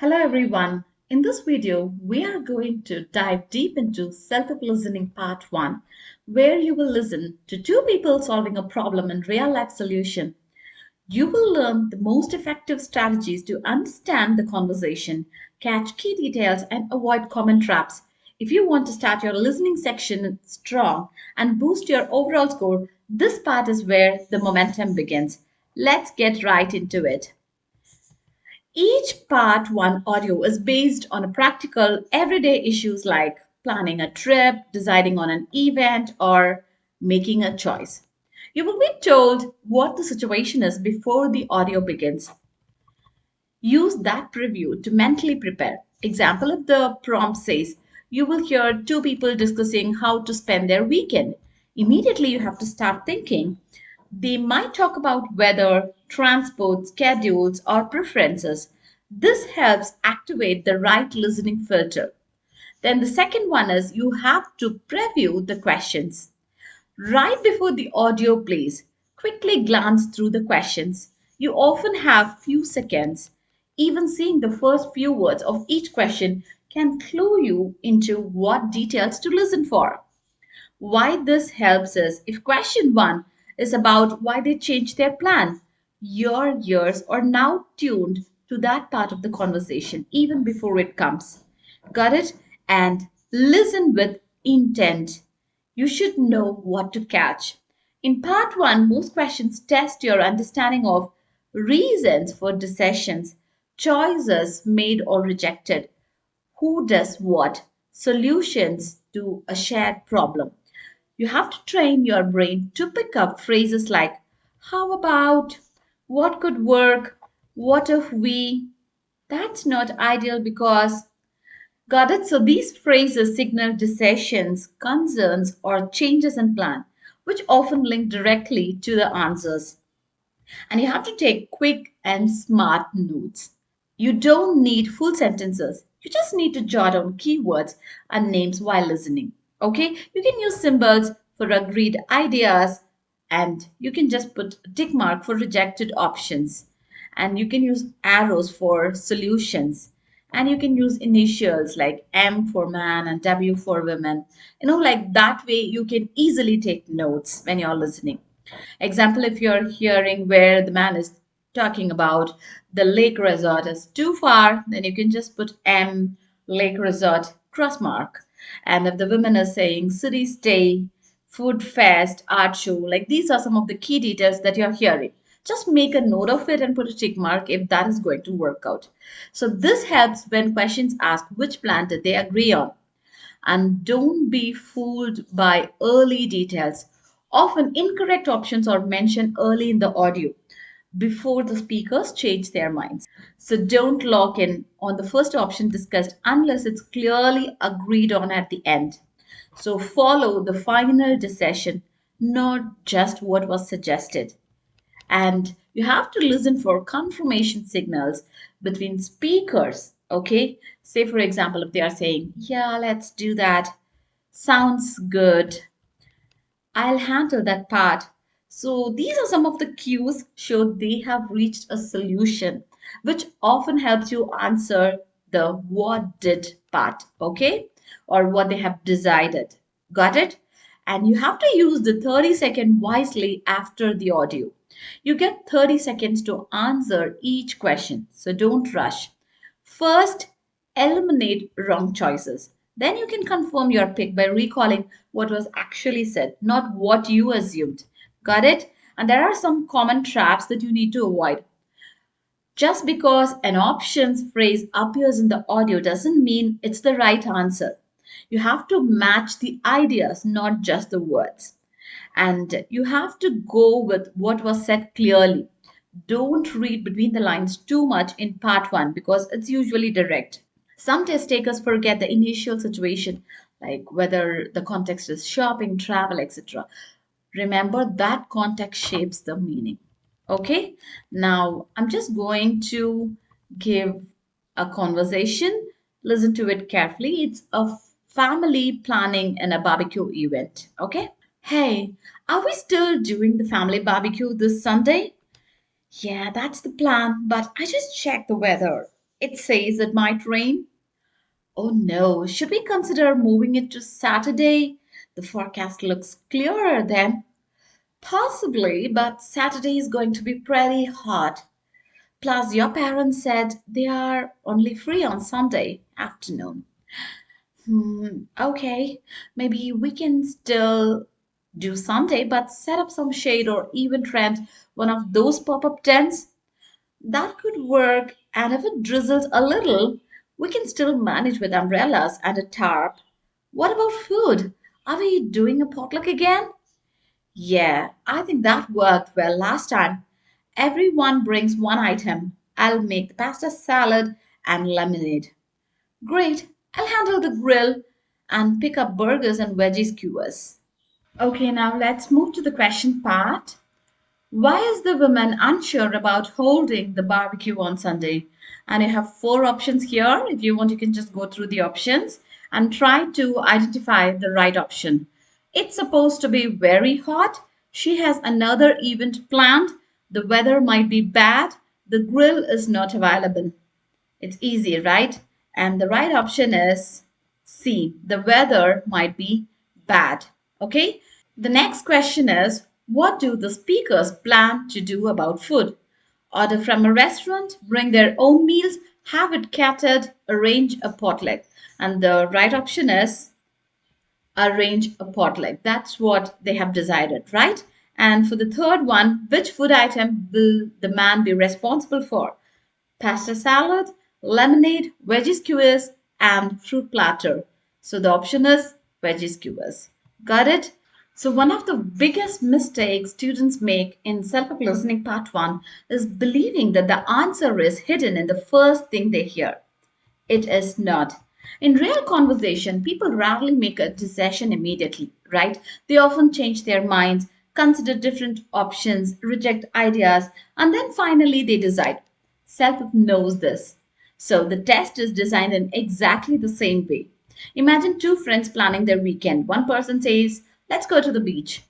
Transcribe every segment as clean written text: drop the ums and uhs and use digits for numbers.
Hello everyone. In this video, we are going to dive deep into self-help listening part 1, where you will listen to two people solving a problem in real-life solution. You will learn the most effective strategies to understand the conversation, catch key details, and avoid common traps. If you want to start your listening section strong and boost your overall score, this part is where the momentum begins. Let's get right into it. Each part 1 audio is based on a practical everyday issues like planning a trip, deciding on an event, or making a choice. You will be told what the situation is before the audio begins. Use that preview to mentally prepare. Example, if the prompt says, you will hear two people discussing how to spend their weekend. Immediately you have to start thinking. They might talk about weather, transport, schedules, or preferences. This helps activate the right listening filter. Then the second one is you have to preview the questions. Right before the audio plays, quickly glance through the questions. You often have few seconds. Even seeing the first few words of each question can clue you into what details to listen for. Why this helps is if question 1 is about why they changed their plan, your ears are now tuned to that part of the conversation even before it comes. Got it? And listen with intent. You should know what to catch. In part 1, most questions test your understanding of reasons for decisions, choices made or rejected, who does what, solutions to a shared problem. You have to train your brain to pick up phrases like, how about, what could work, what if we. That's not ideal because. Got it? So these phrases signal decisions, concerns, or changes in plan, which often link directly to the answers. And you have to take quick and smart notes. You don't need full sentences. You just need to jot down keywords and names while listening. Okay? You can use symbols for agreed ideas and you can just put a tick mark for rejected options. And you can use arrows for solutions. And you can use initials like M for man and W for women. Like that way you can easily take notes when you're listening. Example, if you're hearing where the man is talking about the lake resort is too far, then you can just put M lake resort cross mark. And if the woman is saying city stay, food fest, art show, like these are some of the key details that you're hearing. Just make a note of it and put a tick mark if that is going to work out. So this helps when questions ask which plan did they agree on. And don't be fooled by early details. Often incorrect options are mentioned early in the audio before the speakers change their minds. So don't lock in on the first option discussed unless it's clearly agreed on at the end. So follow the final decision, not just what was suggested. And you have to listen for confirmation signals between speakers. Okay, say for example, if they are saying, yeah, let's do that, sounds good, I'll handle that part. So these are some of the cues show they have reached a solution, which often helps you answer the what did part, okay? Or what they have decided. Got it? And you have to use the 30-second wisely after the audio. You get 30 seconds to answer each question, so don't rush. First, eliminate wrong choices. Then you can confirm your pick by recalling what was actually said, not what you assumed. Got it? And there are some common traps that you need to avoid. Just because an options phrase appears in the audio doesn't mean it's the right answer. You have to match the ideas, not just the words. And you have to go with what was said clearly. Don't read between the lines too much in part 1 because it's usually direct. Some test takers forget the initial situation, like whether the context is shopping, travel, etc. Remember that context shapes the meaning. Okay, now I'm just going to give a conversation. Listen to it carefully. It's a family planning and a barbecue event. Okay, hey, are we still doing the family barbecue this Sunday? Yeah, that's the plan, but I just checked the weather. It says it might rain. Oh no, should we consider moving it to Saturday? The forecast looks clearer then. Possibly, but Saturday is going to be pretty hot. Plus, your parents said they are only free on Sunday afternoon. Okay, maybe we can still do Sunday, but set up some shade or even rent one of those pop up tents. That could work, and if it drizzles a little, we can still manage with umbrellas and a tarp. What about food? Are we doing a potluck again? Yeah, I think that worked well last time. Everyone brings one item. I'll make the pasta salad and lemonade. Great, I'll handle the grill and pick up burgers and veggie skewers. Okay, now let's move to the question part. Why is the woman unsure about holding the barbecue on Sunday? And you have four options here. If you want, you can just go through the options and try to identify the right option. It's supposed to be very hot. She has another event planned. The weather might be bad. The grill is not available. It's easy, right? And the right option is C. The weather might be bad. Okay? The next question is, what do the speakers plan to do about food? Order from a restaurant, bring their own meals, have it catered, arrange a potluck. And the right option is arrange a potluck. That's what they have decided, right? And for the third one, which food item will the man be responsible for? Pasta salad, lemonade, veggie skewers, and fruit platter. So the option is veggie skewers. Got it? So one of the biggest mistakes students make in self-help listening part 1 is believing that the answer is hidden in the first thing they hear. It is not. In real conversation, people rarely make a decision immediately, right? They often change their minds, consider different options, reject ideas, and then finally they decide. Self knows this. So the test is designed in exactly the same way. Imagine two friends planning their weekend. One person says, "Let's go to the beach."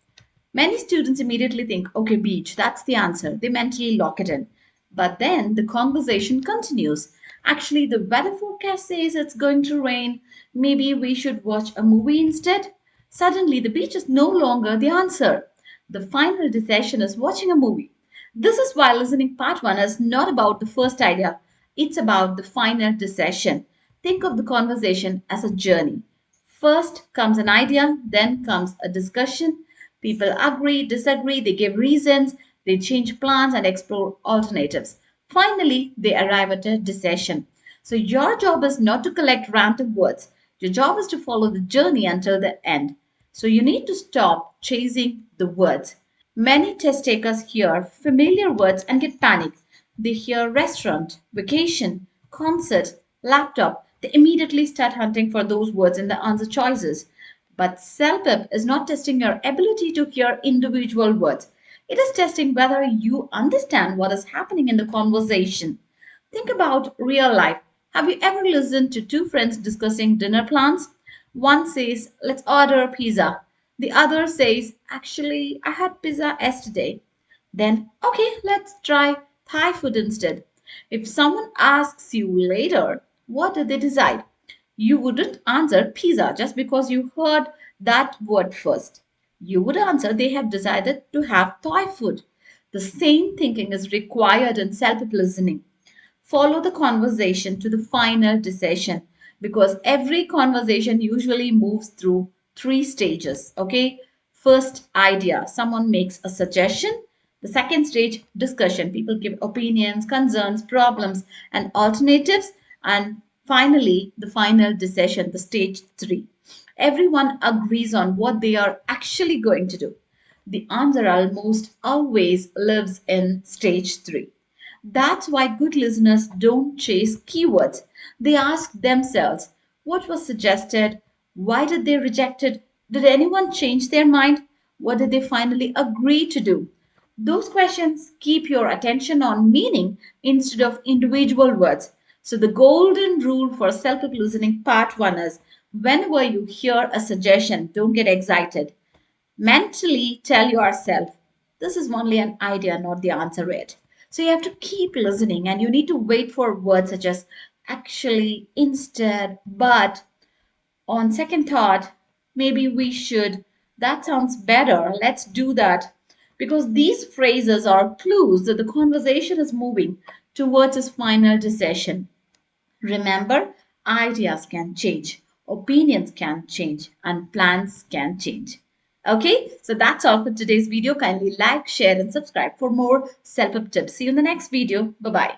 Many students immediately think, okay, beach, that's the answer. They mentally lock it in. But then the conversation continues. Actually, the weather forecast says it's going to rain. Maybe we should watch a movie instead. Suddenly, the beach is no longer the answer. The final decision is watching a movie. This is why listening part 1 is not about the first idea, it's about the final decision. Think of the conversation as a journey. First comes an idea, then comes a discussion. People agree, disagree, they give reasons, they change plans and explore alternatives. Finally, they arrive at a decision. So, your job is not to collect random words, your job is to follow the journey until the end. So, you need to stop chasing the words. Many test takers hear familiar words and get panicked. They hear restaurant, vacation, concert, laptop. They immediately start hunting for those words in the answer choices. But CELPIP is not testing your ability to hear individual words. It is testing whether you understand what is happening in the conversation. Think about real life. Have you ever listened to two friends discussing dinner plans? One says, "Let's order pizza." The other says, "Actually, I had pizza yesterday." Then, "Okay, let's try Thai food instead." If someone asks you later, what did they decide? You wouldn't answer pizza just because you heard that word first. You would answer they have decided to have Thai food. The same thinking is required in self listening. Follow the conversation to the final decision because every conversation usually moves through three stages. Okay, first, idea, someone makes a suggestion. The second stage, discussion, people give opinions, concerns, problems, and alternatives. And finally, the final decision, the stage three, everyone agrees on what they are actually going to do. The answer almost always lives in stage three. That's why good listeners don't chase keywords. They ask themselves, what was suggested? Why did they reject it? Did anyone change their mind? What did they finally agree to do? Those questions keep your attention on meaning instead of individual words. So, the golden rule for self listening part 1 is whenever you hear a suggestion, don't get excited. Mentally tell yourself, this is only an idea, not the answer yet. So you have to keep listening and you need to wait for words such as actually, instead, but, on second thought, maybe we should. That sounds better. Let's do that. Because these phrases are clues that the conversation is moving towards its final decision. Remember, ideas can change, opinions can change, and plans can change. Okay, so that's all for today's video. Kindly like, share, and subscribe for more self help tips. See you in the next video. Bye bye.